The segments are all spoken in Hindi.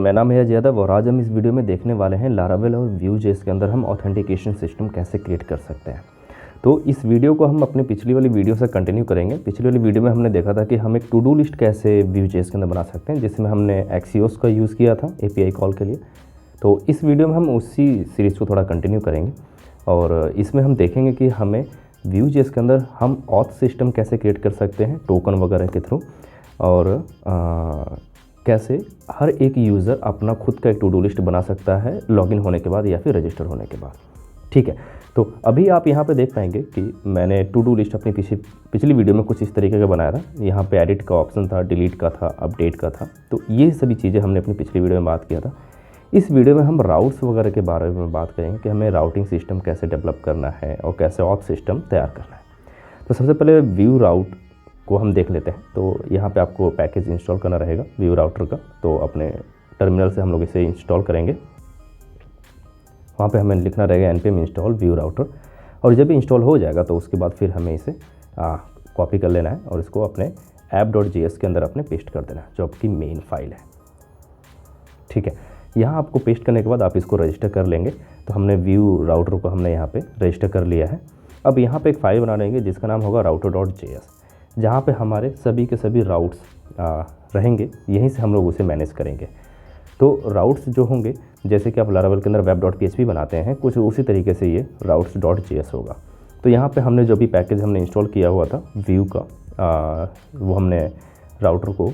मेरा नाम है अजय यादव और आज हम इस वीडियो में देखने वाले हैं लारावेल और Vue.js के अंदर हम ऑथेंटिकेशन सिस्टम कैसे क्रिएट कर सकते हैं। तो इस वीडियो को हम अपनी पिछली वाली वीडियो से कंटिन्यू करेंगे। पिछली वाली वीडियो में हमने देखा था कि हम एक टू डू लिस्ट कैसे Vue.js के अंदर बना सकते हैं, जिसमें हमने एक्सियोस का यूज़ किया था API कॉल के लिए। तो इस वीडियो में हम उसी सीरीज़ को थोड़ा कंटिन्यू करेंगे और इसमें हम देखेंगे कि हमें Vue.js के अंदर हम ऑथ सिस्टम कैसे क्रिएट कर सकते हैं टोकन वगैरह के थ्रू, और कैसे हर एक यूज़र अपना खुद का एक टू डू लिस्ट बना सकता है लॉगिन होने के बाद या फिर रजिस्टर होने के बाद। ठीक है, तो अभी आप यहाँ पे देख पाएंगे कि मैंने टू डू लिस्ट अपनी पिछली वीडियो में कुछ इस तरीके का बनाया था। यहाँ पे एडिट का ऑप्शन था, डिलीट का था, अपडेट का था। तो ये सभी चीज़ें हमने अपनी पिछली वीडियो में बात किया था। इस वीडियो में हम राउट्स वगैरह के बारे में बात करेंगे कि हमें राउटिंग सिस्टम कैसे डेवलप करना है और कैसे ऑथ सिस्टम तैयार करना है। तो सबसे पहले व्यू राउट को हम देख लेते हैं। तो यहाँ पे आपको पैकेज इंस्टॉल करना रहेगा व्यू राउटर का। तो अपने टर्मिनल से हम लोग इसे इंस्टॉल करेंगे। वहाँ पे हमें लिखना रहेगा npm इंस्टॉल व्यू राउटर, और जब इंस्टॉल हो जाएगा तो उसके बाद फिर हमें इसे कॉपी कर लेना है और इसको अपने app.js के अंदर अपने पेस्ट कर देना है, जो आपकी मेन फाइल है। ठीक है, यहाँ आपको पेस्ट करने के बाद आप इसको रजिस्टर कर लेंगे। तो हमने व्यू राउटर को हमने यहाँ पे रजिस्टर कर लिया है। अब यहाँ पे एक फाइल बना लेंगे जिसका नाम होगा router.js, जहाँ पे हमारे सभी के सभी राउट्स रहेंगे। यहीं से हम लोग उसे मैनेज करेंगे। तो राउट्स जो होंगे, जैसे कि आप लारावेल के अंदर web.php बनाते हैं, कुछ उसी तरीके से ये routes.js होगा। तो यहाँ पे हमने जो भी पैकेज हमने इंस्टॉल किया हुआ था व्यू का, वो हमने राउटर को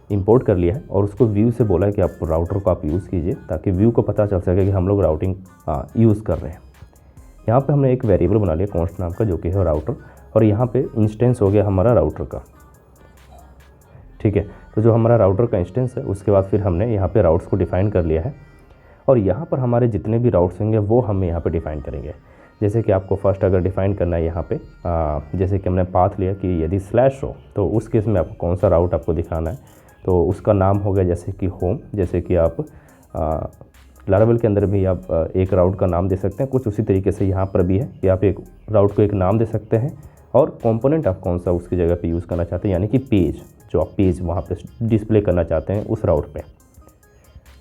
इंपोर्ट कर लिया है और उसको व्यू से बोला है कि आप राउटर को आप यूज़ कीजिए, ताकि व्यू को पता चल सके कि हम लोग राउटिंग यूज़ कर रहे हैं। यहाँ पे हमने एक वेरिएबल बना लिया कॉन्स्ट नाम का, जो कि है राउटर, और यहाँ पे इंस्टेंस हो गया हमारा राउटर का। ठीक है, तो जो हमारा राउटर का इंस्टेंस है, उसके बाद फिर हमने यहाँ पे राउट्स को डिफ़ाइन कर लिया है और यहाँ पर हमारे जितने भी राउट्स होंगे वो हम यहाँ पे डिफ़ाइन करेंगे। जैसे कि आपको फर्स्ट अगर डिफ़ाइन करना है यहाँ पे, जैसे कि हमने पाथ लिया कि यदि स्लैश हो तो उस केस में आपको कौन सा राउट आपको दिखाना है, तो उसका नाम हो गया जैसे कि होम। जैसे कि आप लारावेल के अंदर भी आप एक राउट का नाम दे सकते हैं, कुछ उसी तरीके से यहाँ पर भी है कि आप एक राउट को एक नाम दे सकते हैं और कंपोनेंट आप कौन सा उसकी जगह पे यूज़ करना चाहते हैं, यानी कि पेज, जो आप पेज वहाँ पे डिस्प्ले करना चाहते हैं उस राउट पे।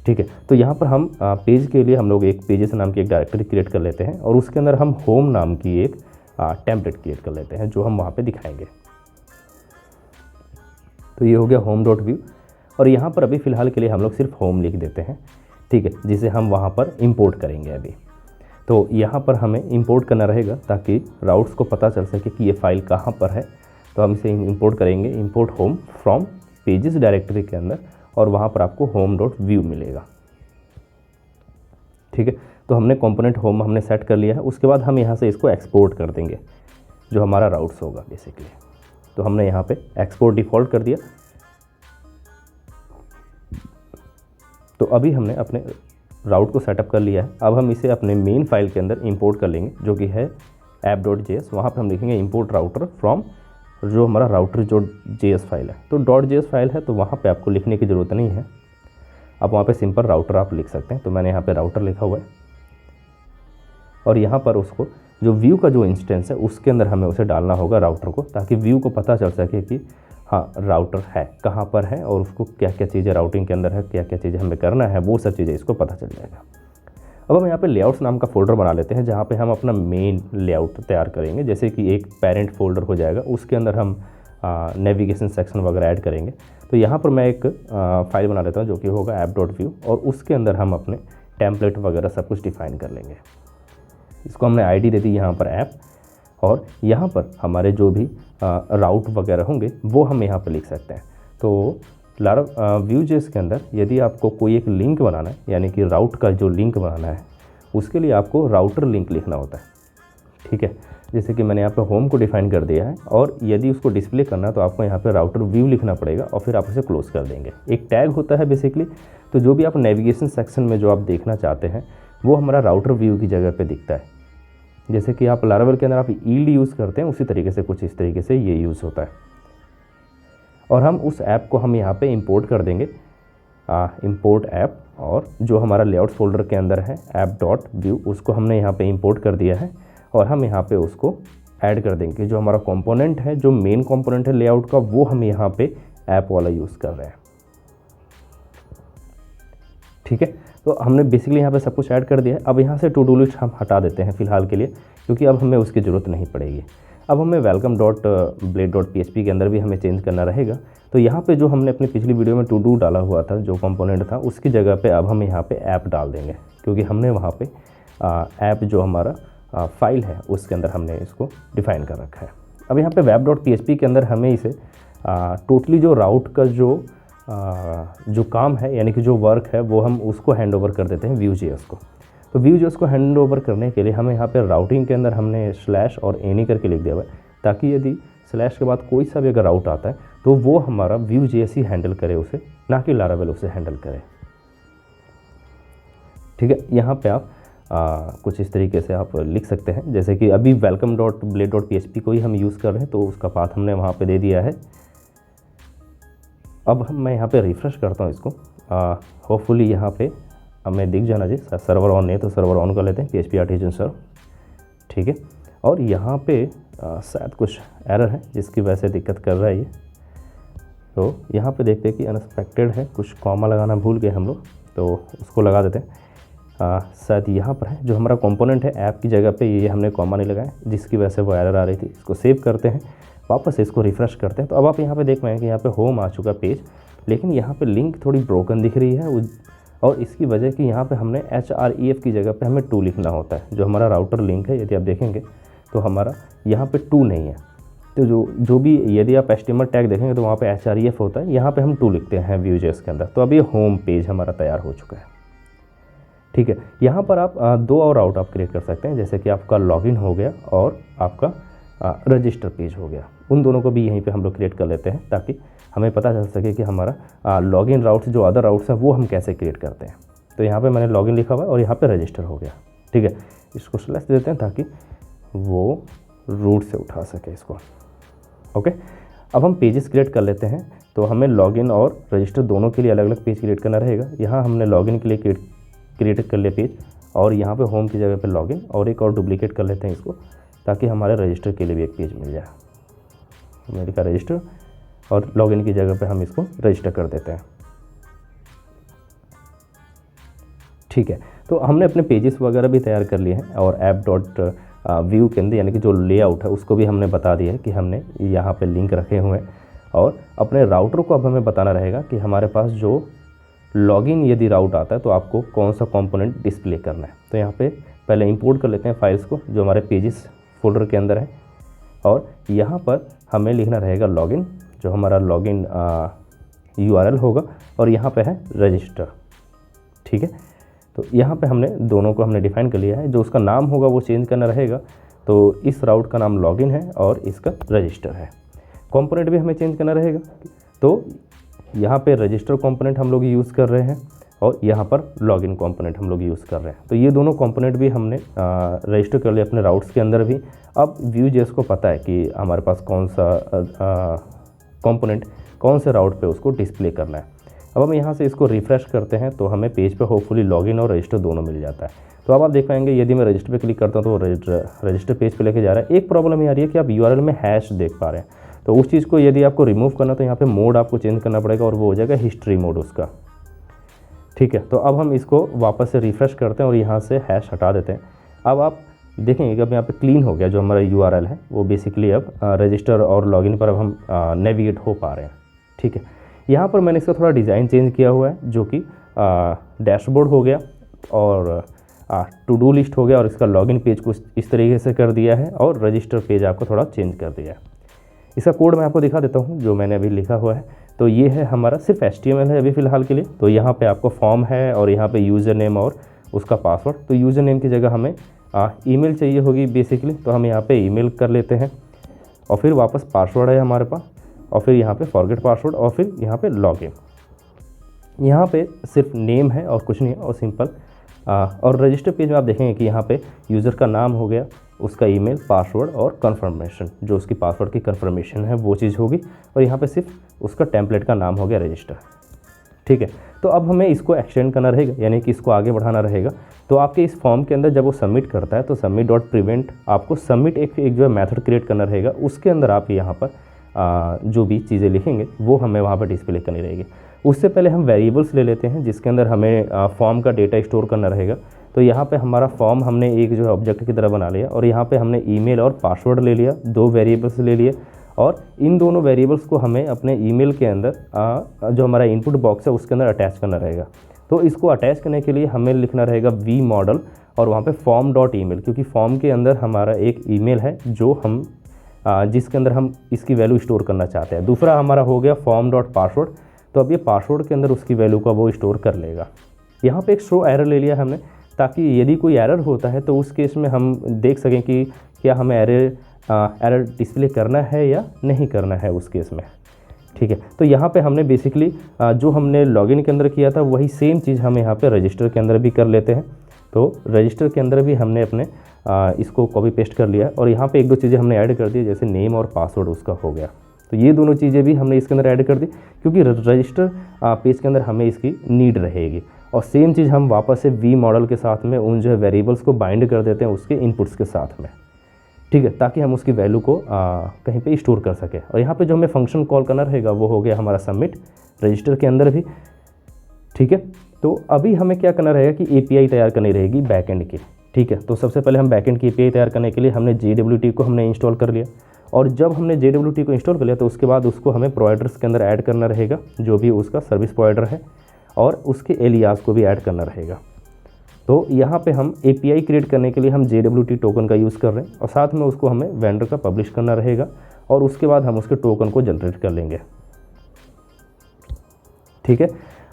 ठीक है, तो यहाँ पर हम पेज के लिए हम लोग एक पेजेस नाम की एक डायरेक्टरी क्रिएट कर लेते हैं और उसके अंदर हम होम नाम की एक टेम्पलेट क्रिएट कर लेते हैं, जो हम वहाँ पे दिखाएंगे। तो ये हो गया home.view, और यहाँ पर अभी फ़िलहाल के लिए हम लोग सिर्फ होम लिख देते हैं। ठीक है, जिसे हम वहाँ पर इंपोर्ट करेंगे अभी। तो यहाँ पर हमें इंपोर्ट करना रहेगा ताकि राउट्स को पता चल सके कि ये फाइल कहाँ पर है। तो हम इसे इंपोर्ट करेंगे, import home from pages directory के अंदर, और वहाँ पर आपको home.view मिलेगा। ठीक है, तो हमने कंपोनेंट होम हमने सेट कर लिया है। उसके बाद हम यहाँ से इसको एक्सपोर्ट कर देंगे, जो हमारा राउट्स होगा बेसिकली। तो हमने यहाँ पे एक्सपोर्ट डिफ़ॉल्ट कर दिया। तो अभी हमने अपने राउट को सेटअप कर लिया है। अब हम इसे अपने मेन फाइल के अंदर इंपोर्ट कर लेंगे, जो कि है app.js। वहाँ पर हम लिखेंगे इंपोर्ट राउटर फ्रॉम जो हमारा router.js फाइल है। तो .js फाइल है तो वहाँ पे आपको लिखने की ज़रूरत नहीं है, आप वहाँ पे सिंपल राउटर आप लिख सकते हैं। तो मैंने यहाँ पे राउटर लिखा हुआ है और यहाँ पर उसको जो व्यू का जो इंस्टेंस है उसके अंदर हमें उसे डालना होगा राउटर को, ताकि व्यू को पता चल सके कि हाँ राउटर है कहाँ पर है और उसको क्या क्या चीज़ें राउटिंग के अंदर है, क्या क्या चीज़ें हमें करना है, वो सब चीज़ें इसको पता चल जाएगा। अब हम यहाँ पे लेआउट्स नाम का फ़ोल्डर बना लेते हैं, जहाँ पे हम अपना मेन लेआउट तैयार करेंगे। जैसे कि एक पेरेंट फोल्डर हो जाएगा, उसके अंदर हम नेविगेशन सेक्शन वगैरह ऐड करेंगे। तो यहाँ पर मैं एक फाइल बना लेता हूँ जो कि होगा app.view, और उसके अंदर हम अपने टेम्पलेट वगैरह सब कुछ डिफ़ाइन कर लेंगे। इसको हमने आईडी दे दी यहाँ पर ऐप, और यहाँ पर हमारे जो भी राउट वगैरह होंगे वो हम यहाँ पर लिख सकते हैं। तो Vue.js के अंदर यदि आपको कोई एक लिंक बनाना है, यानी कि राउट का जो लिंक बनाना है, उसके लिए आपको राउटर लिंक लिखना होता है। ठीक है, जैसे कि मैंने यहाँ पे होम को डिफ़ाइन कर दिया है, और यदि उसको डिस्प्ले करना है तो आपको यहाँ पे राउटर व्यू लिखना पड़ेगा और फिर आप इसे क्लोज कर देंगे। एक टैग होता है बेसिकली, तो जो भी आप नेविगेशन सेक्शन में जो आप देखना चाहते हैं वो हमारा राउटर व्यू की जगह पर दिखता है। जैसे कि आप लारावेल के अंदर आप ईल्ड यूज़ करते हैं, उसी तरीके से कुछ इस तरीके से ये यूज़ होता है। और हम उस ऐप को हम यहाँ पे इंपोर्ट कर देंगे, इंपोर्ट ऐप, और जो हमारा लेआउट्स फोल्डर के अंदर है app.view, उसको हमने यहाँ पे इंपोर्ट कर दिया है और हम यहाँ पे उसको ऐड कर देंगे। जो हमारा कंपोनेंट है, जो मेन कंपोनेंट है लेआउट का, वो हम यहाँ पे ऐप वाला यूज़ कर रहे हैं। ठीक है। तो हमने बेसिकली यहाँ पे सब कुछ ऐड कर दिया है। अब यहाँ से टू डू लिस्ट हम हटा देते हैं फ़िलहाल के लिए, क्योंकि अब हमें उसकी ज़रूरत नहीं पड़ेगी। अब हमें welcome dot blade dot PHP के अंदर भी हमें चेंज करना रहेगा। तो यहाँ पे जो हमने अपनी पिछली वीडियो में टू डू डाला हुआ था, जो कंपोनेंट था, उसकी जगह पे अब हम यहाँ पे ऐप डाल देंगे, क्योंकि हमने वहाँ पे ऐप जो हमारा फाइल है उसके अंदर हमने इसको डिफ़ाइन कर रखा है। अब यहाँ पे वेब डॉट PHP के अंदर हमें इसे टोटली जो राउट का जो काम है, यानी कि जो वर्क है, वो हम उसको हैंड ओवर कर देते हैं Vue.js को। तो Vue.js को हैंड ओवर करने के लिए हमें यहाँ पे राउटिंग के अंदर हमने स्लैश और एनी करके लिख दिया हुआ है, ताकि यदि स्लैश के बाद कोई सा भी अगर राउट आता है तो वो हमारा Vue.js ही हैंडल करे उसे, ना कि लारावेल उसे हैंडल करे। ठीक है, यहाँ पे आप कुछ इस तरीके से आप लिख सकते हैं, जैसे कि अभी welcome dot blade dot PHP को ही हम यूज़ कर रहे हैं, तो उसका पाथ हमने वहाँ पे दे दिया है। अब मैं यहाँ पे रिफ़्रेश करता हूँ इसको, होपफुली यहाँ पे हमें दिख जाना चाहिए। सर्वर ऑन नहीं तो सर्वर ऑन कर लेते हैं, PHP आर्टिजन सर्व। ठीक है, और यहाँ पे शायद कुछ एरर है जिसकी वजह से दिक्कत कर रहा है ये। तो यहाँ पे देखते हैं कि अनएक्सपेक्टेड है, कुछ कॉमा लगाना भूल गए हम लोग, तो उसको लगा देते हैं। शायद यहाँ पर है जो हमारा कंपोनेंट है ऐप की जगह पे, ये हमने कॉमा नहीं लगाया, जिसकी वजह से वो एरर आ रही थी। इसको सेव करते हैं, वापस इसको रिफ़्रेश करते हैं। तो अब आप यहाँ पे देख रहे हैं कि यहाँ पे होम आ चुका पेज, लेकिन यहाँ पे लिंक थोड़ी ब्रोकन दिख रही है, और इसकी वजह कि यहाँ पे हमने href की जगह पे हमें 2 लिखना होता है। जो हमारा राउटर लिंक है, यदि आप देखेंगे तो हमारा यहाँ पे 2 नहीं है। तो जो भी यदि आप HTML टैग देखेंगे तो वहाँ पे href होता है, यहाँ पे हम 2 लिखते हैं Vue.js के अंदर। तो अब ये होम पेज हमारा तैयार हो चुका है। ठीक है, यहाँ पर आप 2 और राउट आप क्रिएट कर सकते हैं, जैसे कि आपका लॉगिन हो गया और आपका रजिस्टर पेज हो गया। उन दोनों को भी यहीं पे हम लोग क्रिएट कर लेते हैं, ताकि हमें पता चल सके कि हमारा लॉगिन राउट्स जो अदर राउट्स हैं वो हम कैसे क्रिएट करते हैं। तो यहाँ पे मैंने लॉगिन लिखा हुआ है और यहाँ पे रजिस्टर हो गया। ठीक है, इसको स्लैश देते हैं ताकि वो रूट से उठा सके इसको। ओके, अब हम पेजेस क्रिएट कर लेते हैं। तो हमें लॉगिन और रजिस्टर दोनों के लिए अलग अलग पेज क्रिएट करना रहेगा। यहाँ हमने लॉगिन के लिए क्रिएट कर लिया पेज, और यहाँ पे होम की जगह पे लॉगिन, और एक और डुप्लीकेट कर लेते हैं इसको, ताकि हमारे रजिस्टर के लिए भी एक पेज मिल जाए। हमने लिखा रजिस्टर, और लॉगिन की जगह पे हम इसको रजिस्टर कर देते हैं। ठीक है, तो हमने अपने पेजेस वगैरह भी तैयार कर लिए हैं, और ऐप डॉट व्यू के अंदर यानी कि जो लेआउट है उसको भी हमने बता दिया है कि हमने यहाँ पे लिंक रखे हुए हैं। और अपने राउटर को अब हमें बताना रहेगा कि हमारे पास जो लॉगिन यदि राउट आता है तो आपको कौन सा कंपोनेंट डिस्प्ले करना है। तो यहाँ पे पहले इंपोर्ट कर लेते हैं फाइल्स को जो हमारे पेजेस फोल्डर के अंदर है, और यहाँ पर हमें लिखना रहेगा लॉगिन, जो हमारा लॉगिन URL होगा, और यहाँ पे है रजिस्टर। ठीक है, तो यहाँ पे हमने दोनों को हमने डिफाइन कर लिया है। जो उसका नाम होगा वो चेंज करना रहेगा। तो इस राउट का नाम लॉगिन है और इसका रजिस्टर है। कंपोनेंट भी हमें चेंज करना रहेगा। तो यहाँ पे रजिस्टर कंपोनेंट हम लोग यूज़ कर रहे हैं, और यहाँ पर लॉगिन कंपोनेंट हम लोग यूज़ कर रहे हैं। तो ये दोनों कंपोनेंट भी हमने रजिस्टर कर लिया अपने राउट्स के अंदर भी। अब Vue.js को पता है कि हमारे पास कौन सा कंपोनेंट कौन से राउट पे उसको डिस्प्ले करना है। अब हम यहाँ से इसको रिफ़्रेश करते हैं तो हमें पेज पे होपफुली लॉगिन और रजिस्टर दोनों मिल जाता है। तो अब आप देख पाएंगे यदि मैं रजिस्टर पे क्लिक करता हूँ तो रजिस्टर पेज पे लेके जा रहा है। एक प्रॉब्लम ये आ रही है कि आप URL में हैश देख पा रहे हैं, तो उस चीज़ को यदि आपको रिमूव करना तो यहाँ पे मोड आपको चेंज करना पड़ेगा, और वो हो जाएगा हिस्ट्री मोड उसका। ठीक है, तो अब हम इसको वापस से रिफ़्रेश करते हैं और यहाँ से हैश हटा देते हैं। अब आप देखेंगे कि अब यहाँ पे क्लीन हो गया जो हमारा URL है, वो बेसिकली अब रजिस्टर और लॉगिन पर अब हम नेविगेट हो पा रहे हैं। ठीक है, यहाँ पर मैंने इसका थोड़ा डिज़ाइन चेंज किया हुआ है, जो कि डैशबोर्ड हो गया और टू डू लिस्ट हो गया, और इसका लॉगिन पेज को इस तरीके से कर दिया है, और रजिस्टर पेज आपको थोड़ा चेंज कर दिया है। इसका कोड मैं आपको दिखा देता हूँ जो मैंने अभी लिखा हुआ है। तो ये है हमारा सिर्फ HTML है अभी फ़िलहाल के लिए। तो यहाँ पे आपको फॉर्म है और यहाँ पे यूज़र नेम और उसका पासवर्ड। तो यूज़र नेम की जगह हमें ईमेल चाहिए होगी बेसिकली, तो हम यहाँ पे ईमेल कर लेते हैं, और फिर वापस पासवर्ड है हमारे पास, और फिर यहाँ पे फॉरगेट पासवर्ड, और फिर यहाँ पे लॉगिन। यहाँ पे सिर्फ नेम है और कुछ नहीं है, और सिंपल। और रजिस्टर पेज में आप देखेंगे कि यहाँ पे यूज़र का नाम हो गया, उसका ईमेल, पासवर्ड और कन्फर्मेशन, जो उसकी पासवर्ड की कन्फर्मेशन है वो चीज़ होगी, और यहाँ पे सिर्फ उसका टेम्पलेट का नाम हो गया रजिस्टर। ठीक है, तो अब हमें इसको एक्सटेंड करना रहेगा, यानी कि इसको आगे बढ़ाना रहेगा। तो आपके इस फॉर्म के अंदर जब वो सबमिट करता है तो सबमिट डॉट प्रिवेंट आपको सबमिट एक जो है मेथड क्रिएट करना रहेगा। उसके अंदर आप यहाँ पर जो भी चीज़ें लिखेंगे वो हमें वहाँ पर डिस्प्ले करनी रहेगी। उससे पहले हम वेरिएबल्स ले लेते हैं जिसके अंदर हमें फॉर्म का डेटा स्टोर करना रहेगा। तो यहाँ पे हमारा फॉर्म हमने एक जो है ऑब्जेक्ट की तरह बना लिया और यहाँ पे हमने ईमेल और पासवर्ड ले लिया, 2 वेरिएबल्स ले लिए और इन दोनों वेरिएबल्स को हमें अपने ईमेल के अंदर जो हमारा इनपुट बॉक्स है उसके अंदर अटैच करना रहेगा। तो इसको अटैच करने के लिए हमें लिखना रहेगा वी मॉडल और वहाँ पे फॉर्म डॉट ईमेल, क्योंकि फॉर्म के अंदर हमारा एक ईमेल है जो हम जिसके अंदर हम इसकी वैल्यू स्टोर करना चाहते हैं। दूसरा हमारा हो गया फॉर्म डॉट पासवर्ड, तो अब ये पासवर्ड के अंदर उसकी वैल्यू का वो स्टोर कर लेगा। यहाँ पे एक शो एरर ले लिया हमने, ताकि यदि कोई एरर होता है तो उस केस में हम देख सकें कि क्या हमें एरर डिस्प्ले करना है या नहीं करना है उस केस में। ठीक है, तो यहाँ पे हमने बेसिकली जो हमने लॉगिन के अंदर किया था वही सेम चीज़ हम यहाँ पे रजिस्टर के अंदर भी कर लेते हैं। तो रजिस्टर के अंदर भी हमने अपने इसको कॉपी पेस्ट कर लिया और यहाँ पे 1-2 चीज़ें हमने ऐड कर दी, जैसे नेम और पासवर्ड उसका हो गया। तो ये दोनों चीज़ें भी हमने इसके अंदर ऐड कर दी, क्योंकि रजिस्टर पेज के अंदर हमें इसकी नीड रहेगी। और सेम चीज़ हम वापस से वी मॉडल के साथ में उन जो है वेरिएबल्स को बाइंड कर देते हैं उसके इनपुट्स के साथ में। ठीक है, ताकि हम उसकी वैल्यू को कहीं पे स्टोर कर सकें। और यहाँ पे जो हमें फंक्शन कॉल करना रहेगा वो हो गया हमारा सबमिट, रजिस्टर के अंदर भी। ठीक है, तो अभी हमें क्या करना रहेगा कि API तैयार करनी रहेगी बैकएंड की। ठीक है, तो सबसे पहले हम बैकएंड की API तैयार करने के लिए हमने JWT को हमने इंस्टॉल कर लिया और जब हमने JWT को इंस्टॉल कर लिया तो उसके बाद उसको हमें प्रोवाइडर्स के अंदर ऐड करना रहेगा, जो भी उसका सर्विस प्रोवाइडर है, और उसके एलियास को भी ऐड करना रहेगा। तो यहाँ पे हम API क्रिएट करने के लिए हम JWT टोकन का यूज़ कर रहे हैं और साथ में उसको हमें वेंडर का पब्लिश करना रहेगा और उसके बाद हम उसके टोकन को जनरेट कर लेंगे। ठीक है,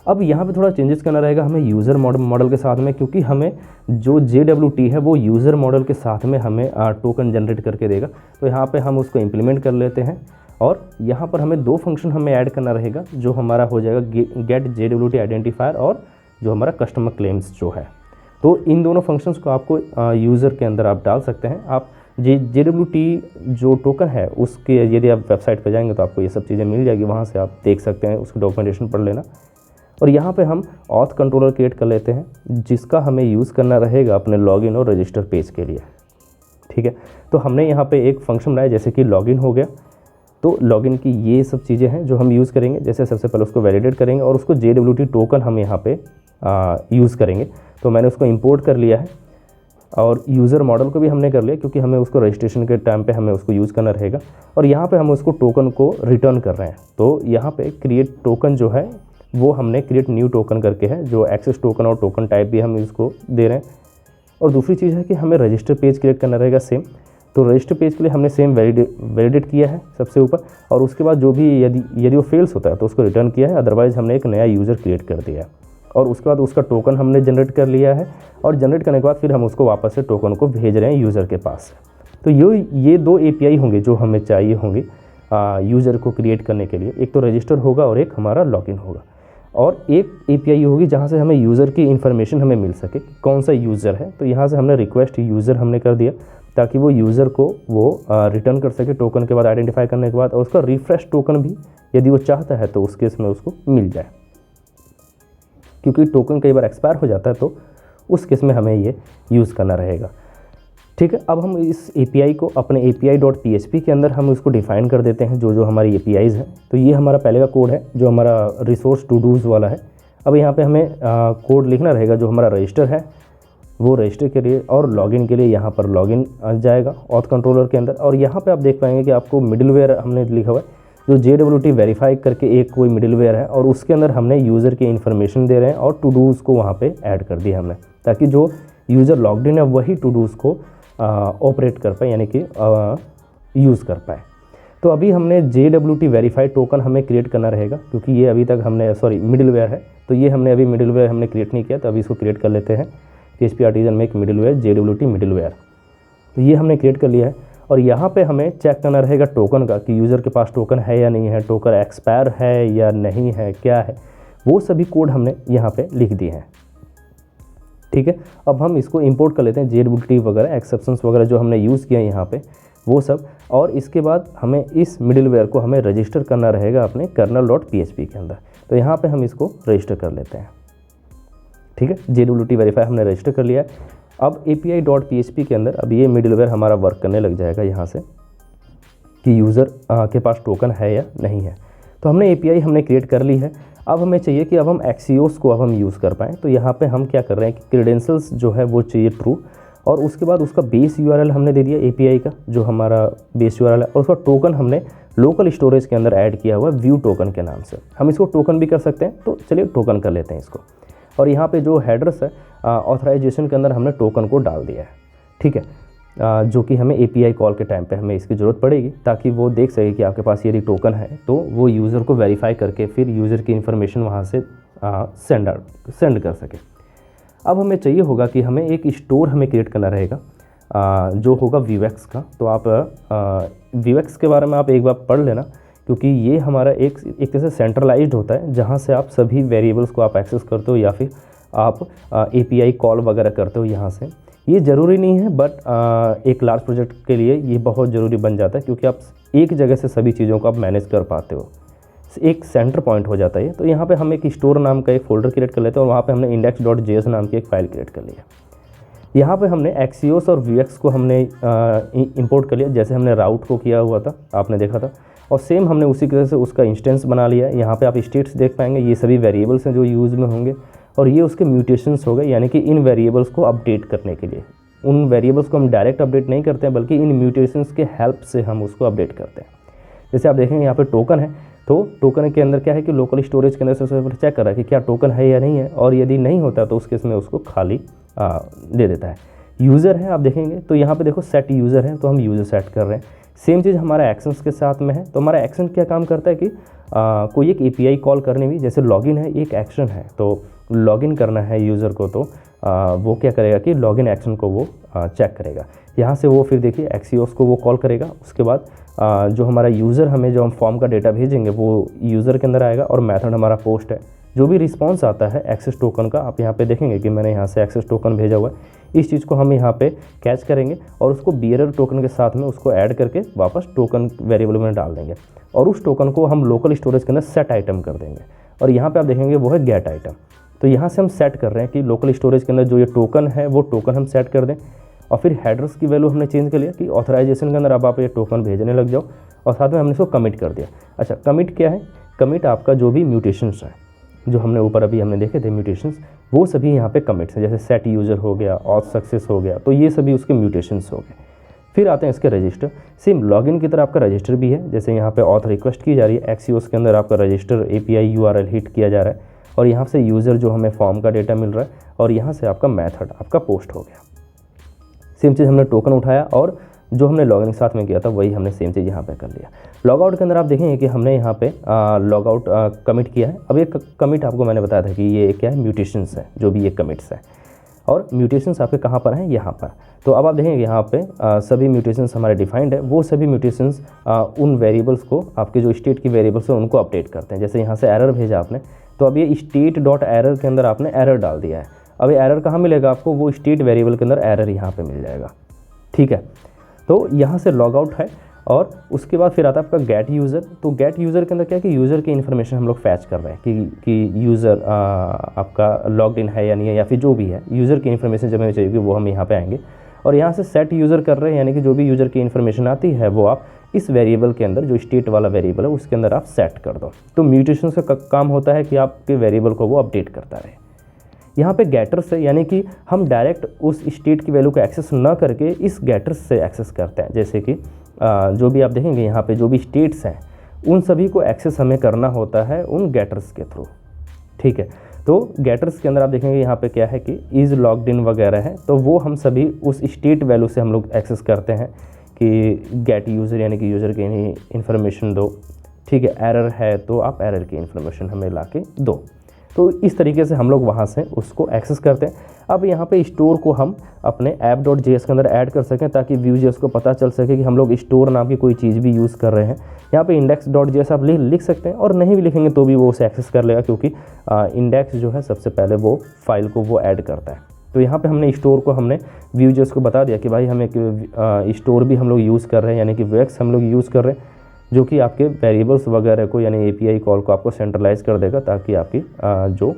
अब यहाँ पे थोड़ा चेंजेस करना रहेगा हमें यूज़र मॉडल के साथ में, क्योंकि हमें जो JWT है वो यूज़र मॉडल के साथ में हमें टोकन जनरेट करके देगा। तो यहाँ पे हम उसको इम्प्लीमेंट कर लेते हैं और यहाँ पर हमें 2 फंक्शन हमें ऐड करना रहेगा, जो हमारा हो जाएगा गेट JWT आइडेंटिफायर और जो हमारा कस्टमर क्लेम्स जो है। तो इन दोनों फंक्शंस को आपको यूज़र के अंदर आप डाल सकते हैं। आप JWT जो टोकन है उसके यदि आप वेबसाइट पर जाएंगे तो आपको ये सब चीज़ें मिल जाएगी, वहाँ से आप देख सकते हैं, उसकी डॉक्यूमेंटेशन पढ़ लेना। और यहाँ पे हम ऑथ कंट्रोलर क्रिएट कर लेते हैं जिसका हमें यूज़ करना रहेगा अपने लॉगिन और रजिस्टर पेज के लिए। ठीक है, तो हमने यहाँ पे एक फंक्शन बनाया जैसे कि लॉगिन हो गया। तो लॉगिन की ये सब चीज़ें हैं जो हम यूज़ करेंगे। जैसे सबसे पहले उसको वैलिडेट करेंगे और उसको JWT टोकन हम यहाँ पे यूज़ करेंगे। तो मैंने उसको इंपोर्ट कर लिया है और यूज़र मॉडल को भी हमने कर लिया, क्योंकि हमें उसको रजिस्ट्रेशन के टाइम पे हमें उसको यूज़ करना रहेगा। और यहाँ पे हम उसको टोकन को रिटर्न कर रहे हैं। तो यहाँ पे क्रिएट टोकन जो है वो हमने क्रिएट न्यू टोकन करके है, जो एक्सेस टोकन और टोकन टाइप भी हम इसको दे रहे हैं। और दूसरी चीज़ है कि हमें रजिस्टर पेज क्रिएट करना रहेगा सेम। तो रजिस्टर पेज के लिए हमने सेम वैलिडेट किया है सबसे ऊपर, और उसके बाद जो भी यदि वो फेल्स होता है तो उसको रिटर्न किया है, अदरवाइज़ हमने एक नया यूज़र क्रिएट कर दिया है। और उसके बाद उसका टोकन हमने जनरेट कर लिया है और जनरेट करने के बाद फिर हम उसको वापस से टोकन को भेज रहे हैं यूज़र के पास। तो ये 2 API होंगे जो हमें चाहिए होंगे यूज़र को क्रिएट करने के लिए। एक तो रजिस्टर होगा और एक हमारा लॉगिन होगा, और एक API होगी जहाँ से हमें यूज़र की इन्फॉर्मेशन हमें मिल सके कि कौन सा यूज़र है। तो यहाँ से हमने रिक्वेस्ट यूज़र हमने कर दिया ताकि वो यूज़र को वो रिटर्न कर सके टोकन के बाद, आइडेंटिफाई करने के बाद, और उसका रिफ्रेश टोकन भी यदि वो चाहता है तो उस केस में उसको मिल जाए, क्योंकि टोकन कई बार एक्सपायर हो जाता है तो उस केस में हमें ये यूज़ करना रहेगा। ठीक है, अब हम इस API को अपने API.php के अंदर हम इसको डिफ़ाइन कर देते हैं जो हमारी APIs हैं। तो ये हमारा पहले का कोड है जो हमारा रिसोर्स टू डूज़ वाला है। अब यहाँ पे हमें कोड लिखना रहेगा जो हमारा रजिस्टर है वो रजिस्टर के लिए, और लॉगिन के लिए यहाँ पर लॉगिन आ जाएगा ऑथ कंट्रोलर के अंदर। और यहाँ पे आप देख पाएंगे कि आपको मिडिलवेयर हमने लिखा हुआ है, जो JWT वेरीफाई करके एक कोई मिडिलवेयर है, और उसके अंदर हमने यूज़र की इन्फॉर्मेशन दे रहे हैं और टू डूज़ को वहाँ पे ऐड कर दिया हमने, ताकि जो यूज़र लॉग्ड इन है वही टू डूज़ को ऑपरेट कर पाए, यानी कि यूज़ कर पाए। तो अभी हमने JWT वेरीफाइड टोकन हमें क्रिएट करना रहेगा, क्योंकि ये अभी तक हमने मिडिलवेयर है, तो ये हमने अभी मिडिलवेयर हमने क्रिएट नहीं किया, तो अभी इसको क्रिएट कर लेते हैं। PHP आर्टिजन में एक मिडिलवेयर JWT मिडिलवेयर, तो ये हमने क्रिएट कर लिया है। और यहाँ पे हमें चेक करना रहेगा टोकन का कि यूज़र के पास टोकन है या नहीं है, टोकन एक्सपायर है या नहीं है, क्या है, वो सभी कोड हमने यहाँ पे लिख दिए हैं। ठीक है, अब हम इसको इंपोर्ट कर लेते हैं JWT वगैरह एक्सेप्शंस वगैरह जो हमने यूज़ किया यहाँ पे वो सब, और इसके बाद हमें इस मिडिलवेयर को हमें रजिस्टर करना रहेगा अपने kernel.php के अंदर। तो यहाँ पे हम इसको रजिस्टर कर लेते हैं। ठीक है, JWT वेरीफाई हमने रजिस्टर कर लिया है। अब API.php के अंदर अब ये मिडिलवेयर हमारा वर्क करने लग जाएगा यहाँ से कि यूज़र के पास टोकन है या नहीं है। तो हमने API हमने क्रिएट कर ली है। अब हमें चाहिए कि अब हम एक्सियोस को अब हम यूज़ कर पाएँ। तो यहाँ पे हम क्या कर रहे हैं कि क्रेडेंशियल्स जो है वो चाहिए ट्रू, और उसके बाद उसका बेस यूआरएल हमने दे दिया एपीआई का, जो हमारा बेस यूआरएल है, और उसका टोकन हमने लोकल स्टोरेज के अंदर ऐड किया हुआ है व्यू टोकन के नाम से। हम इसको टोकन भी कर सकते हैं, तो चलिए टोकन कर लेते हैं इसको। और यहाँ पे जो हेडर्स है ऑथराइजेशन के अंदर हमने टोकन को डाल दिया है, ठीक है, जो कि हमें एपीआई कॉल के टाइम पे हमें इसकी ज़रूरत पड़ेगी, ताकि वो देख सके कि आपके पास यदि टोकन है तो वो यूज़र को वेरीफाई करके फिर यूज़र की इन्फॉर्मेशन वहाँ से सेंड कर सके। अब हमें चाहिए होगा कि हमें एक स्टोर हमें क्रिएट करना रहेगा जो होगा व्यूएक्स का। तो आप व्यूएक्स के बारे में आप एक बार पढ़ लेना, क्योंकि ये हमारा एक तरह से सेंट्रलाइज्ड होता है, जहाँ से आप सभी वेरिएबल्स को आप एक्सेस करते हो या फिर आप एपीआई कॉल वगैरह करते हो यहाँ से। ये ज़रूरी नहीं है, बट एक लार्ज प्रोजेक्ट के लिए ये बहुत ज़रूरी बन जाता है, क्योंकि आप एक जगह से सभी चीज़ों को आप मैनेज कर पाते हो, एक सेंटर पॉइंट हो जाता है। तो यहाँ पे हम एक स्टोर नाम का एक फ़ोल्डर क्रिएट कर लेते हैं और वहाँ पे हमने index.js नाम की एक फ़ाइल क्रिएट कर लिया। यहाँ पे हमने एक्सियोस और व्यूएक्स को हमने इंपोर्ट कर लिया, जैसे हमने राउट को किया हुआ था, आपने देखा था, और सेम हमने उसी तरह से उसका इंस्टेंस बना लिया है। यहाँ पे आप स्टेट्स देख पाएंगे, ये सभी वेरिएबल्स हैं जो यूज़ में होंगे, और ये उसके म्यूटेशंस हो गए, यानी कि इन वेरिएबल्स को अपडेट करने के लिए। उन वेरिएबल्स को हम डायरेक्ट अपडेट नहीं करते हैं, बल्कि इन म्यूटेशंस के हेल्प से हम उसको अपडेट करते हैं। जैसे आप देखेंगे यहाँ पे टोकन है, तो टोकन के अंदर क्या है कि लोकल स्टोरेज के अंदर सबसे पहले चेक कर रहा है कि क्या टोकन है या नहीं है, और यदि नहीं होता तो उस केस में उसको खाली दे देता है। यूज़र है, आप देखेंगे तो यहाँ पे देखो सेट यूज़र है, तो हम यूज़र सेट कर रहे हैं। सेम चीज़ हमारा एक्शंस के साथ में है। तो हमारा एक्शन क्या काम करता है कि कोई एक एपीआई कॉल करने भी, जैसे लॉगिन है, एक एक्शन है, तो लॉगिन करना है यूज़र को, तो वो क्या करेगा कि लॉगिन एक्शन को वो चेक करेगा। यहाँ से वो फिर देखिए एक्सियोस को वो कॉल करेगा। उसके बाद जो हमारा यूज़र, हमें जो हम फॉर्म का डेटा भेजेंगे वो यूज़र के अंदर आएगा, और मेथड हमारा पोस्ट है। जो भी रिस्पांस आता है एक्सेस टोकन का, आप यहाँ पे देखेंगे कि मैंने यहाँ से एक्सेस टोकन भेजा हुआ है, इस चीज़ को हम यहाँ पे कैच करेंगे और उसको बियरर टोकन के साथ में उसको ऐड करके वापस टोकन वेरिएबल में डाल देंगे, और उस टोकन को हम लोकल स्टोरेज के अंदर सेट आइटम कर देंगे। और यहाँ पे आप देखेंगे वो है गेट आइटम। तो यहाँ से हम सेट कर रहे हैं कि लोकल स्टोरेज के अंदर जो ये टोकन है वो टोकन हम सेट कर दें, और फिर हेडर्स की वैल्यू हमने चेंज कर लिया कि ऑथराइजेशन के अंदर अब आप ये टोकन भेजने लग जाओ, और साथ में हमने इसको कमिट कर दिया। अच्छा, कमिट क्या है? कमिट आपका जो भी म्यूटेशंस है, जो हमने ऊपर अभी हमने देखे थे म्यूटेशंस, वो सभी यहाँ पे कमिट्स हैं। जैसे सेट यूज़र हो गया, ऑथ सक्सेस हो गया, तो ये सभी उसके म्यूटेशंस हो गए। फिर आते हैं इसके रजिस्टर। सेम लॉगिन की तरह आपका रजिस्टर भी है। जैसे यहाँ पे ऑथ रिक्वेस्ट की जा रही है, एक्सियोस के अंदर आपका रजिस्टर एपीआई यूआरएल हिट किया जा रहा है, और यहाँ से यूज़र जो हमें फॉर्म का डेटा मिल रहा है, और यहाँ से आपका मेथड आपका पोस्ट हो गया। सेम चीज़ हमने टोकन उठाया, और जो हमने लॉगिन के साथ में किया था वही हमने सेम चीज़ यहाँ पे कर लिया। लॉगआउट के अंदर आप देखेंगे कि हमने यहाँ पे लॉगआउट कमिट किया है। अब ये कमिट आपको मैंने बताया था कि ये क्या है, म्यूटेशंस है, जो भी ये कमिट्स है, और म्यूटेशंस आपके कहाँ पर हैं, यहाँ पर। तो अब आप देखेंगे यहाँ पे सभी म्यूटेशंस हमारे डिफाइंड है। वो सभी म्यूटेशंस उन वेरिएबल्स को, आपके जो स्टेट की वेरिएबल्स हैं उनको अपडेट करते हैं। जैसे यहाँ से एरर भेजा आपने, तो अब ये स्टेट डॉट एरर के अंदर आपने एरर डाल दिया है। अब ये एरर कहाँ मिलेगा आपको? वो स्टेट वेरिएबल के अंदर एरर यहाँ पे मिल जाएगा, ठीक है। तो यहाँ से लॉग आउट है, और उसके बाद फिर आता है आपका गेट यूज़र। तो गेट यूज़र के अंदर क्या है कि यूज़र की इन्फॉर्मेशन हम लोग फैच कर रहे हैं कि यूज़र आपका लॉग्ड इन है या नहीं है, या फिर जो भी है यूज़र की इन्फॉर्मेशन जब हमें चाहिए वो हम यहाँ पे आएंगे, और यहाँ से सेट यूज़र कर रहे हैं, यानी कि जो भी यूज़र की इन्फॉर्मेशन आती है वो आप इस वेरिएबल के अंदर, जो स्टेट वाला वेरिएबल है उसके अंदर आप सेट कर दो। तो म्यूटेशन का काम होता है कि आपके वेरिएबल को वो अपडेट करता रहे। यहाँ पे गेटर्स है, यानी कि हम डायरेक्ट उस स्टेट की वैल्यू को एक्सेस ना करके इस गेटर्स से एक्सेस करते हैं। जैसे कि जो भी आप देखेंगे यहाँ पे जो भी स्टेट्स हैं उन सभी को एक्सेस हमें करना होता है उन गेटर्स के थ्रू, ठीक है। तो गेटर्स के अंदर आप देखेंगे यहाँ पे क्या है कि इज़ लॉग्ड इन वगैरह है, तो वो हम सभी उस स्टेट वैल्यू से हम लोग एक्सेस करते हैं कि गेट यूज़र, यानी कि यूज़र की इन्फॉर्मेशन दो, ठीक है। एरर है तो आप एरर की इन्फॉर्मेशन हमें ला के दो। तो इस तरीके से हम लोग वहाँ से उसको एक्सेस करते हैं। अब यहाँ पे स्टोर को हम अपने app.js के अंदर ऐड कर सकें, ताकि Vue.js को पता चल सके कि हम लोग स्टोर नाम की कोई चीज़ भी यूज़ कर रहे हैं। यहाँ पे index.js आप लिख सकते हैं, और नहीं भी लिखेंगे तो भी वो उसे एक्सेस कर लेगा, क्योंकि इंडेक्स जो है सबसे पहले वो फाइल को वो ऐड करता है। तो यहाँ पे हमने स्टोर को हमने Vue.js को बता दिया कि भाई हमें स्टोर भी हम लोग यूज़ कर रहे हैं, यानी कि Vuex हम लोग यूज़ कर रहे हैं, जो कि आपके वेरिएबल्स वगैरह को, यानी एपीआई कॉल को आपको सेंट्रलाइज कर देगा, ताकि आपकी जो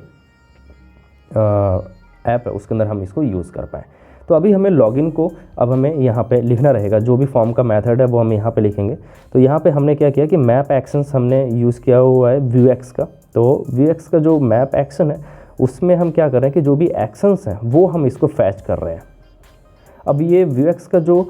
ऐप है उसके अंदर हम इसको यूज़ कर पाएँ। तो अभी हमें लॉगिन को अब हमें यहाँ पे लिखना रहेगा, जो भी फॉर्म का मेथड है वो हम यहाँ पे लिखेंगे। तो यहाँ पे हमने क्या किया कि मैप एक्शंस हमने यूज़ किया हुआ है Vuex का, तो Vuex का जो मैप एक्शन है उसमें हम क्या कर रहे हैं कि जो भी एक्शंस हैं वो हम इसको फैच कर रहे हैं। अब ये Vuex का जो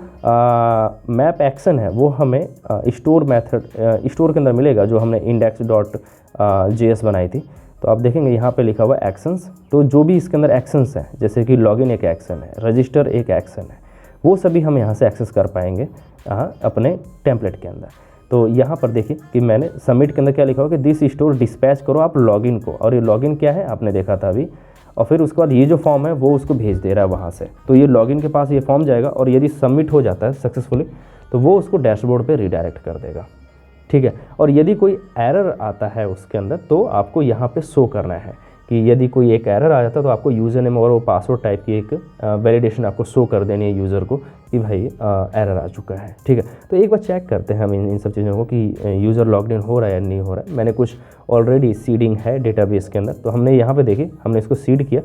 मैप एक्शन है वो हमें स्टोर मेथड स्टोर के अंदर मिलेगा, जो हमने index.js बनाई थी। तो आप देखेंगे यहाँ पे लिखा हुआ है एक्शंस। तो जो भी इसके अंदर एक्शंस हैं, जैसे कि लॉगिन एक एक्शन है, रजिस्टर एक एक्शन है, वो सभी हम यहाँ से एक्सेस कर पाएंगे अपने टेम्पलेट के अंदर। तो यहाँ पर देखिए कि मैंने सबमिट के अंदर क्या लिखा हुआ कि दिस स्टोर डिस्पैच करो आप लॉगिन को, और ये लॉगिन क्या है आपने देखा था अभी, और फिर उसके बाद ये जो फॉर्म है वो उसको भेज दे रहा है वहाँ से। तो ये लॉगिन के पास ये फॉर्म जाएगा, और यदि सबमिट हो जाता है सक्सेसफुली तो वो उसको डैशबोर्ड पे रीडायरेक्ट कर देगा, ठीक है। और यदि कोई एरर आता है उसके अंदर तो आपको यहाँ पे शो करना है कि यदि कोई एक एरर आ जाता है तो आपको यूज़र नेम और वो पासवर्ड टाइप की एक वैलिडेशन आपको शो कर देनी है यूज़र को कि भाई एरर आ चुका है, ठीक है। तो एक बार चेक करते हैं हम इन सब चीज़ों को कि यूज़र लॉग्ड इन हो रहा है या नहीं हो रहा है। मैंने कुछ ऑलरेडी सीडिंग है डेटाबेस के अंदर, तो हमने यहाँ पे देखिए हमने इसको सीड किया,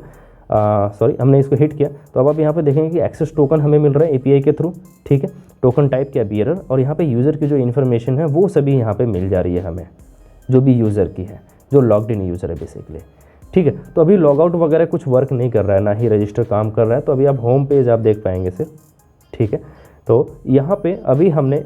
हमने इसको हिट किया। तो अब आप यहाँ पे देखेंगे कि एक्सेस टोकन हमें मिल रहा है API के थ्रू, ठीक है। टोकन टाइप क्या बियरर, और यहाँ पे यूज़र की जो इन्फॉर्मेशन है वो सभी यहाँ पे मिल जा रही है हमें, जो भी यूज़र की है, जो लॉग्ड इन यूज़र है बेसिकली, ठीक है। तो अभी लॉगआउट वगैरह कुछ वर्क नहीं कर रहा है, ना ही रजिस्टर काम कर रहा है। तो अभी आप होम पेज आप देख पाएंगे सिर्फ, ठीक है। तो यहाँ पे अभी हमने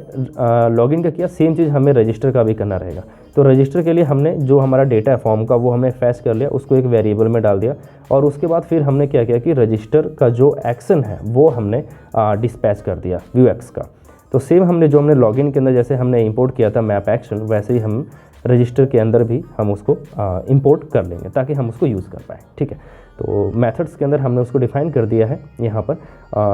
लॉगिन का किया, सेम चीज़ हमें रजिस्टर का भी करना रहेगा। तो रजिस्टर के लिए हमने जो हमारा डेटा है फॉर्म का वो हमने फैच कर लिया, उसको एक वेरिएबल में डाल दिया, और उसके बाद फिर हमने क्या किया कि रजिस्टर का जो एक्शन है वो हमने डिस्पैच कर दिया Vuex का। तो सेम हमने जो हमने लॉगिन के अंदर जैसे हमने इंपोर्ट किया था मैप एक्शन, वैसे ही हम रजिस्टर के अंदर भी हम उसको इंपोर्ट कर लेंगे ताकि हम उसको यूज़ कर पाएँ, ठीक है। तो मेथड्स के अंदर हमने उसको डिफाइन कर दिया है यहाँ पर।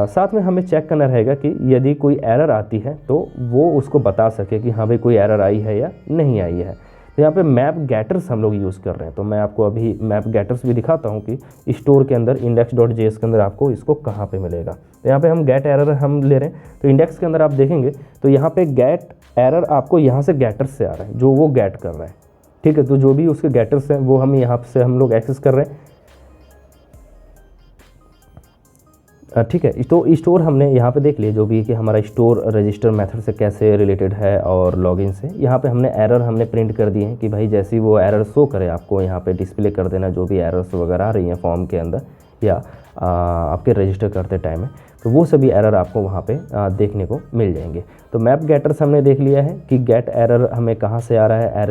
साथ में हमें चेक करना रहेगा कि यदि कोई एरर आती है तो वो उसको बता सके कि हाँ भाई कोई एरर आई है या नहीं आई है। तो यहाँ पे मैप गेटर्स हम लोग यूज़ कर रहे हैं। तो मैं आपको अभी मैप गेटर्स भी दिखाता हूँ कि स्टोर के अंदर index.js के अंदर आपको इसको कहाँ पे मिलेगा। तो यहाँ पे हम गेट एरर हम ले रहे हैं। तो इंडेक्स के अंदर आप देखेंगे तो यहाँ पे गेट एरर आपको यहाँ से गेटर्स से आ रहा है, जो वो गेट कर रहा है, ठीक है। तो जो भी उसके गेटर्स हैं वो हम यहाँ से हम लोग एक्सेस कर रहे हैं, ठीक है। तो स्टोर हमने यहाँ पे देख लिया जो भी कि हमारा स्टोर रजिस्टर मेथड से कैसे रिलेटेड है और लॉगिन से। यहाँ पे हमने एरर हमने प्रिंट कर दिए हैं कि भाई जैसे ही वो एरर शो करे आपको यहाँ पे डिस्प्ले कर देना, जो भी एरर्स वगैरह आ रही हैं फॉर्म के अंदर या आपके रजिस्टर करते टाइम में, तो वो सभी एरर आपको वहाँ पे देखने को मिल जाएंगे। तो मैप गेटर्स हमने देख लिया है कि गेट एरर हमें कहाँ से आ रहा है,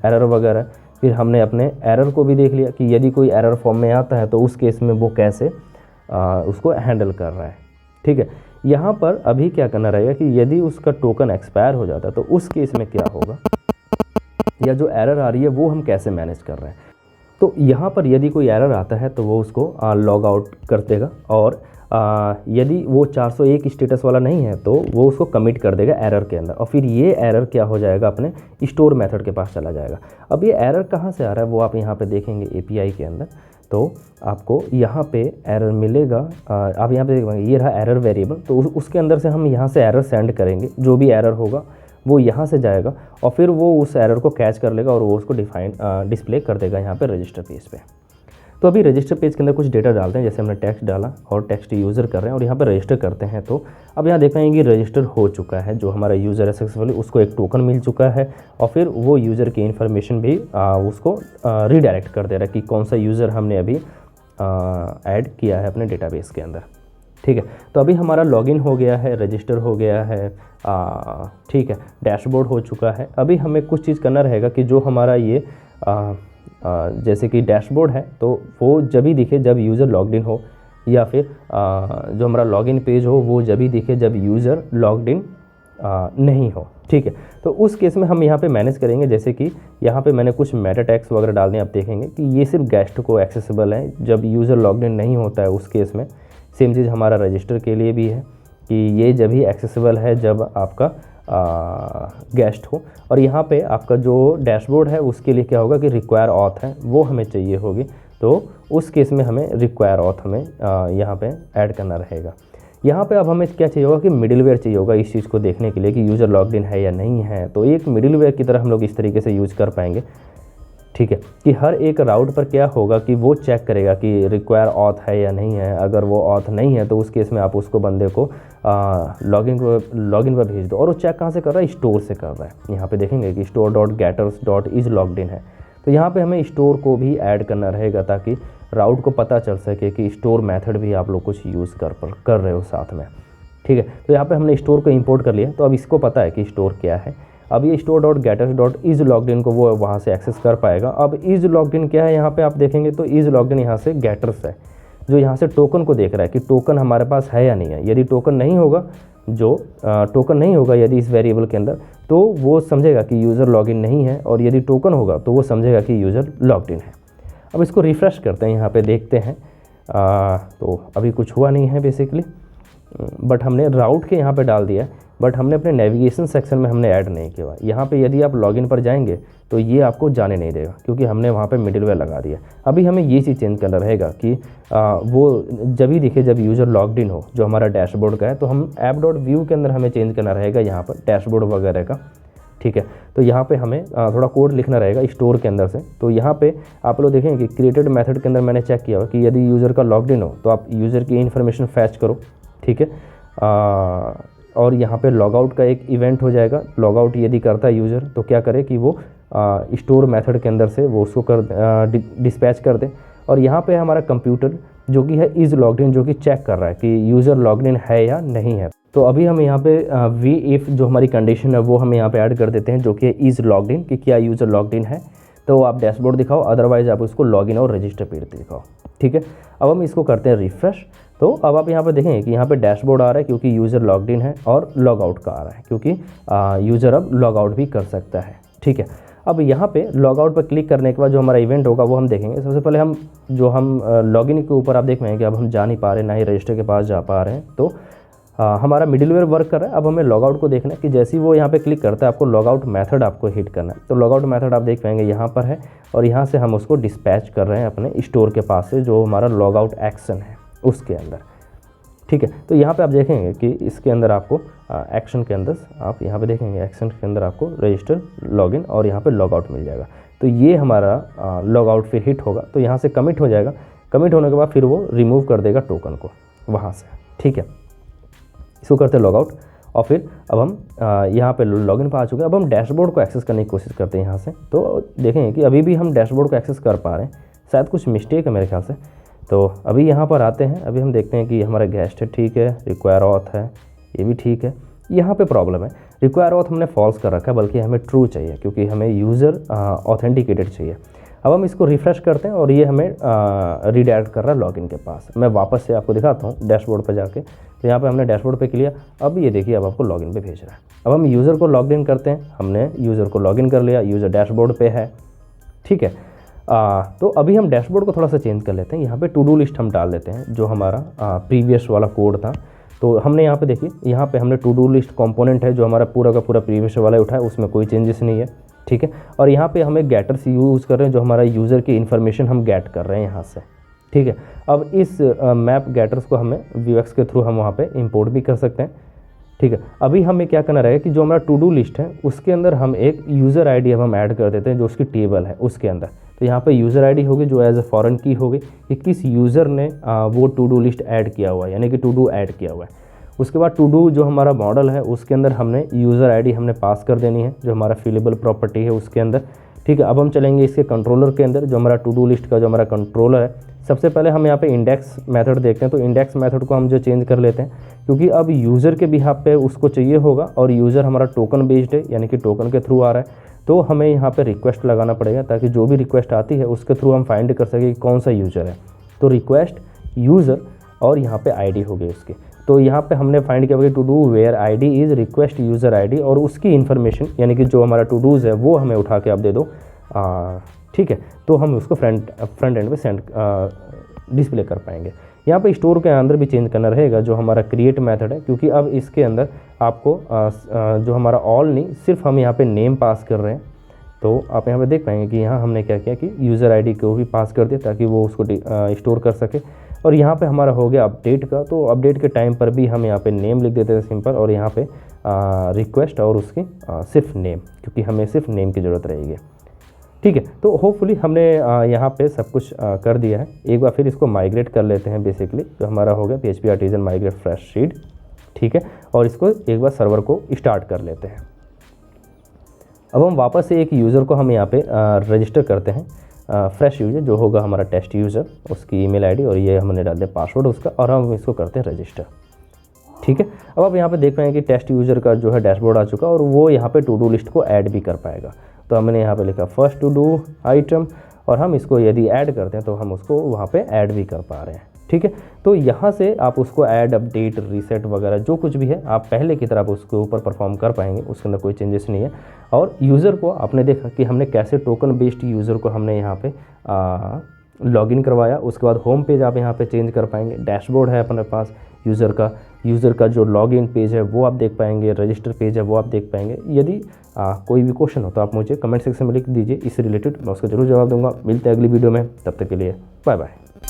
एरर वगैरह। फिर हमने अपने एरर को भी देख लिया कि यदि कोई एरर फॉर्म में आता है तो उस केस में वो कैसे उसको हैंडल कर रहा है, ठीक है। यहाँ पर अभी क्या करना रहेगा कि यदि उसका टोकन एक्सपायर हो जाता है तो उस केस में क्या होगा, या जो एरर आ रही है वो हम कैसे मैनेज कर रहे हैं। तो यहाँ पर यदि कोई एरर आता है तो वो उसको लॉग आउट कर देगा, और यदि वो 401 स्टेटस वाला नहीं है तो वो उसको कमिट कर देगा एरर के अंदर, और फिर ये एरर क्या हो जाएगा अपने स्टोर मेथड के पास चला जाएगा। अब ये एरर कहाँ से आ रहा है वो आप यहाँ पे देखेंगे API के अंदर। तो आपको यहाँ पे एरर मिलेगा, आप यहाँ पे देख पाएंगे ये रहा एरर वेरिएबल। तो उसके अंदर से हम यहाँ से एरर सेंड करेंगे, जो भी एरर होगा वो यहाँ से जाएगा और फिर वो उस एरर को कैच कर लेगा और वो उसको डिस्प्ले कर देगा यहाँ पे रजिस्टर पेज पे। तो अभी रजिस्टर पेज के अंदर कुछ डेटा डालते हैं, जैसे हमने टेक्स्ट डाला और टेक्स्ट यूज़र कर रहे हैं और यहाँ पे रजिस्टर करते हैं। तो अब यहाँ देख पाएंगे रजिस्टर हो चुका है, जो हमारा यूज़र है सक्सेसफुली उसको एक टोकन मिल चुका है, और फिर वो यूज़र की इन्फॉर्मेशन भी उसको रीडायरेक्ट कर दे रहा है कि कौन सा यूज़र हमने अभी ऐड किया है अपने डेटाबेस के अंदर, ठीक है। तो अभी हमारा लॉगिन हो गया है, रजिस्टर हो गया है, ठीक है, डैशबोर्ड हो चुका है। अभी हमें कुछ चीज़ करना रहेगा कि जो हमारा ये जैसे कि डैशबोर्ड है तो वो जब ही दिखे जब यूज़र लॉग्ड इन हो, या फिर जो हमारा लॉगिन पेज हो वो जब ही दिखे जब यूज़र लॉग्ड इन नहीं हो, ठीक है। तो उस केस में हम यहाँ पे मैनेज करेंगे, जैसे कि यहाँ पे मैंने कुछ मेटा टैग्स वगैरह डालने, आप देखेंगे कि ये सिर्फ गेस्ट को एक्सेसिबल है जब यूज़र लॉग्ड इन नहीं होता है उस केस में। सेम चीज़ हमारा रजिस्टर के लिए भी है कि ये जब ही एक्सेसिबल है जब आपका गेस्ट हो। और यहाँ पे आपका जो डैशबोर्ड है उसके लिए क्या होगा कि रिक्वायर ऑथ है वो हमें चाहिए होगी, तो उस केस में हमें रिक्वायर ऑथ हमें यहाँ पे ऐड करना रहेगा। यहाँ पे अब हमें क्या चाहिए होगा कि मिडिलवेयर चाहिए होगा इस चीज़ को देखने के लिए कि यूज़र लॉग्ड इन है या नहीं है। तो एक मिडिलवेयर की तरह हम लोग इस तरीके से यूज़ कर पाएंगे, ठीक है, कि हर एक राउट पर क्या होगा कि वो चेक करेगा कि रिक्वायर ऑथ है या नहीं है। अगर वो ऑथ नहीं है तो उस केस में आप उसको बंदे को लॉगिन पर भेज दो। और वो चेक कहाँ से कर रहा है, स्टोर से कर रहा है। यहाँ पे देखेंगे कि store.getters.isLoggedIn है, तो यहाँ पे हमें स्टोर को भी ऐड करना रहेगा ताकि राउट को पता चल सके कि स्टोर मेथड भी आप लोग कुछ यूज़ कर रहे हो साथ में। ठीक है, तो यहाँ पे हमने स्टोर को इंपोर्ट कर लिया। तो अब इसको पता है कि स्टोर क्या है। अब ये store dot getters dot is logged in को वो वहाँ से एक्सेस कर पाएगा। अब इज लॉग्ड इन क्या है, यहाँ पे आप देखेंगे तो इज लॉग्ड इन यहाँ से गेटर्स है, जो यहाँ से टोकन को देख रहा है कि टोकन हमारे पास है या नहीं है। यदि टोकन नहीं होगा, टोकन नहीं होगा यदि इस वेरिएबल के अंदर, तो वो समझेगा कि यूज़र लॉगिन नहीं है, और यदि टोकन होगा तो वो समझेगा कि यूज़र लॉग्ड इन है। अब इसको रिफ़्रेश करते हैं, यहाँ पे देखते हैं। तो अभी कुछ हुआ नहीं है बेसिकली, बट हमने राउट के यहाँ पे डाल दिया है, बट हमने अपने नेविगेशन सेक्शन में हमने ऐड नहीं किया। यहाँ पे यदि आप लॉगिन पर जाएंगे तो ये आपको जाने नहीं देगा, क्योंकि हमने वहाँ पे मिडिलवेयर लगा दिया। अभी हमें ये चीज़ चेंज करना रहेगा कि वो जब ही दिखे जब यूज़र लॉग्ड इन हो, जो हमारा डैशबोर्ड का है। तो हम ऐप डॉट व्यू के अंदर हमें चेंज करना रहेगा यहाँ पर डैशबोर्ड वगैरह का। ठीक है, तो यहाँ पे हमें थोड़ा कोड लिखना रहेगा स्टोर के अंदर से। तो यहाँ पे आप लोग देखेंगे कि क्रिएटेड मेथड के अंदर मैंने चेक किया हुआ कि यदि यूज़र का लॉग्ड इन हो तो आप यूज़र की इन्फॉर्मेशन फैच करो। ठीक है, और यहाँ पे लॉगआउट का एक इवेंट हो जाएगा। लॉगआउट यदि करता है यूज़र तो क्या करे कि वो स्टोर मेथड के अंदर से वो उसको डिस्पैच कर दे। और यहाँ पे हमारा कंप्यूटर जो कि है इज़ लॉग्ड इन, जो कि चेक कर रहा है कि यूज़र लॉग्ड इन है या नहीं है। तो अभी हम यहाँ पे वी इफ़ जो हमारी कंडीशन है वो हम यहाँ पे ऐड कर देते हैं, जो कि इज़ लॉग्ड इन, कि क्या यूज़र लॉग्ड इन है। तो आप डैशबोर्ड दिखाओ, अदरवाइज़ आप उसको लॉगिन और रजिस्टर पेज दिखाओ। ठीक है, अब हम इसको करते हैं रिफ़्रेश। तो अब आप यहाँ पे देखेंगे कि यहाँ पे डैशबोर्ड आ रहा है क्योंकि यूज़र लॉग्ड इन है, और लॉगआउट का आ रहा है क्योंकि यूज़र अब लॉगआउट भी कर सकता है। ठीक है, अब यहाँ पे लॉगआउट पर क्लिक करने के बाद जो हमारा इवेंट होगा वो हम देखेंगे। सबसे पहले हम लॉगिन के ऊपर आप देख पाएंगे कि अब हम जा नहीं पा रहे, ना ही रजिस्टर के पास जा पा रहे हैं। तो हमारा मिडिलवेयर वर्क कर रहा है। अब हमें लॉगआउट को देखना है कि जैसे ही वो यहाँ पे क्लिक करता है आपको लॉगआउट मेथड आपको हिट करना है। तो लॉगआउट मेथड आप देख पाएंगे यहाँ पर है, और यहाँ से हम उसको डिस्पैच कर रहे हैं अपने स्टोर के पास से, जो हमारा लॉगआउट एक्शन है उसके अंदर। ठीक है, तो यहाँ पे आप देखेंगे कि इसके अंदर आपको एक्शन के अंदर आप यहाँ पे देखेंगे एक्शन के अंदर आपको रजिस्टर, लॉगिन और यहाँ पे लॉगआउट मिल जाएगा। तो ये हमारा लॉगआउट फिर हिट होगा, तो यहाँ से कमिट हो जाएगा। कमिट होने के बाद फिर वो रिमूव कर देगा टोकन को वहाँ से। ठीक है, इसको करते हैं लॉगआउट, और फिर अब हम यहाँ पे लॉगिन पर आ चुके हैं। अब हम डैशबोर्ड को एक्सेस करने की कोशिश करते हैं यहाँ से। तो देखेंगे कि अभी भी हम डैशबोर्ड को एक्सेस कर पा रहे हैं, शायद कुछ मिस्टेक है मेरे ख्याल से। तो अभी यहाँ पर आते हैं, अभी हम देखते हैं कि हमारा गेस्ट है, ठीक है, रिक्वायर ऑथ है, ये भी ठीक है। यहाँ पे प्रॉब्लम है, रिक्वायर ऑथ हमने फॉल्स कर रखा है, बल्कि हमें ट्रू चाहिए क्योंकि हमें यूज़र ऑथेंटिकेटेड चाहिए। अब हम इसको रिफ़्रेश करते हैं और ये हमें रीडायरेक्ट कर रहा है लॉगिन के पास। मैं वापस से आपको दिखाता हूँ डैशबोर्ड पर जाके। तो यहाँ पे हमने डैशबोर्ड पे किया, अब ये देखिए अब आपको लॉगिन पे भेज रहा है। अब हम यूज़र को लॉगिन करते हैं, हमने यूज़र को लॉगिन कर लिया, यूज़र डैशबोर्ड पे है। ठीक है, तो अभी हम डैशबोर्ड को थोड़ा सा चेंज कर लेते हैं। यहाँ पे टू डू लिस्ट हम डाल देते हैं, जो हमारा प्रीवियस वाला कोड था। तो हमने यहाँ पे देखिए, यहाँ पे हमने टू डू लिस्ट कंपोनेंट है जो हमारा पूरा का पूरा प्रीवियस वाला उठा है, उसमें कोई चेंजेस नहीं है। ठीक है, और यहाँ पे हमें गेटर्स यूज़ कर रहे हैं, जो हमारा यूज़र की इन्फॉर्मेशन हम गेट कर रहे हैं यहाँ से। ठीक है, अब इस मैप गेटर्स को हमें व्यूएक्स के थ्रू हम वहाँ पे इंपोर्ट भी कर सकते हैं। ठीक है, अभी हमें क्या करना रहेगा कि जो हमारा टू डू लिस्ट है उसके अंदर हम एक यूज़र आईडी अब हम ऐड कर देते हैं, जो उसकी टेबल है उसके अंदर। तो यहाँ पे यूज़र आईडी होगी जो एज ए फॉरेन की होगी कि किस यूज़र ने वो टू डू लिस्ट ऐड किया हुआ है, यानी कि टू डू ऐड किया हुआ है। उसके बाद टू डू जो हमारा मॉडल है उसके अंदर हमने यूज़र आईडी हमने पास कर देनी है, जो हमारा फिलेबल प्रॉपर्टी है उसके अंदर। ठीक है, अब हम चलेंगे इसके कंट्रोलर के अंदर, जो हमारा टू डू लिस्ट का जो हमारा कंट्रोलर है। सबसे पहले हम यहाँ पे इंडेक्स मेथड देखते हैं। तो इंडेक्स मेथड को हम जो चेंज कर लेते हैं, क्योंकि अब यूज़र के बिहाफ पे उसको चाहिए होगा, और यूज़र हमारा टोकन बेस्ड है, यानी कि टोकन के थ्रू आ रहा है। तो हमें यहाँ पे रिक्वेस्ट लगाना पड़ेगा, ताकि जो भी रिक्वेस्ट आती है उसके थ्रू हम फाइंड कर सकें कि कौन सा यूज़र है। तो रिक्वेस्ट यूज़र और यहाँ पे आईडी हो गई उसकी। तो यहाँ पे हमने फाइंड किया कि to do where ID is request user ID, और उसकी इन्फॉर्मेशन यानी कि जो हमारा टू डूज़ है वो हमें उठा के आप दे दो। ठीक है, तो हम उसको फ्रंट एंड पे सेंड डिस्प्ले कर पाएंगे। यहाँ पे स्टोर के अंदर भी चेंज करना रहेगा, जो हमारा क्रिएट मेथड है, क्योंकि अब इसके अंदर आपको जो हमारा ऑल नहीं, सिर्फ हम यहाँ पे नेम पास कर रहे हैं। तो आप यहाँ पे देख पाएंगे कि यहाँ हमने क्या किया कि यूज़र आईडी को भी पास कर दिया, ताकि वो उसको स्टोर कर सके। और यहाँ पे हमारा हो गया अपडेट का। तो अपडेट के टाइम पर भी हम यहाँ पे नेम लिख देते थे सिंपल, और यहाँ पे रिक्वेस्ट और उसकी सिर्फ नेम, क्योंकि हमें सिर्फ नेम की ज़रूरत रहेगी। ठीक है, तो होपफुली हमने यहाँ पे सब कुछ कर दिया है। एक बार फिर इसको माइग्रेट कर लेते हैं। बेसिकली जो हमारा हो गया PHP artisan migrate fresh seed. ठीक है, और इसको एक बार सर्वर को स्टार्ट कर लेते हैं। अब हम वापस से एक यूज़र को हम यहाँ पे रजिस्टर करते हैं, फ्रेश यूज़र जो होगा हमारा टेस्ट यूज़र, उसकी ईमेल आईडी और ये हमने डाल दिया पासवर्ड उसका, और हम इसको करते हैं रजिस्टर। ठीक है, अब आप यहाँ पे देख रहे हैं कि टेस्ट यूज़र का जो है डैशबोर्ड आ चुका और वो यहाँ पे टू डू लिस्ट को ऐड भी कर पाएगा। तो हमने यहाँ पे लिखा फर्स्ट टू डू आइटम, और हम इसको यदि ऐड करते हैं तो हम उसको वहाँ पे ऐड भी कर पा रहे हैं। ठीक है, तो यहाँ से आप उसको ऐड, अपडेट, रीसेट वगैरह जो कुछ भी है आप पहले की तरह आप उसके ऊपर परफॉर्म कर पाएंगे, उसके अंदर कोई चेंजेस नहीं है। और यूज़र को आपने देखा कि हमने कैसे टोकन बेस्ड यूज़र को हमने यहाँ पे लॉगिन करवाया। उसके बाद होम पेज आप यहाँ पे चेंज कर पाएंगे, डैशबोर्ड है अपने पास यूज़र का जो लॉगिन पेज है वो आप देख पाएंगे, रजिस्टर पेज है वो आप देख पाएंगे। यदि कोई भी क्वेश्चन हो तो आप मुझे कमेंट सेक्शन में लिख दीजिए, इससे रिलेटेड मैं उसका जरूर जवाब दूंगा। मिलते हैं अगली वीडियो में, तब तक के लिए बाय बाय।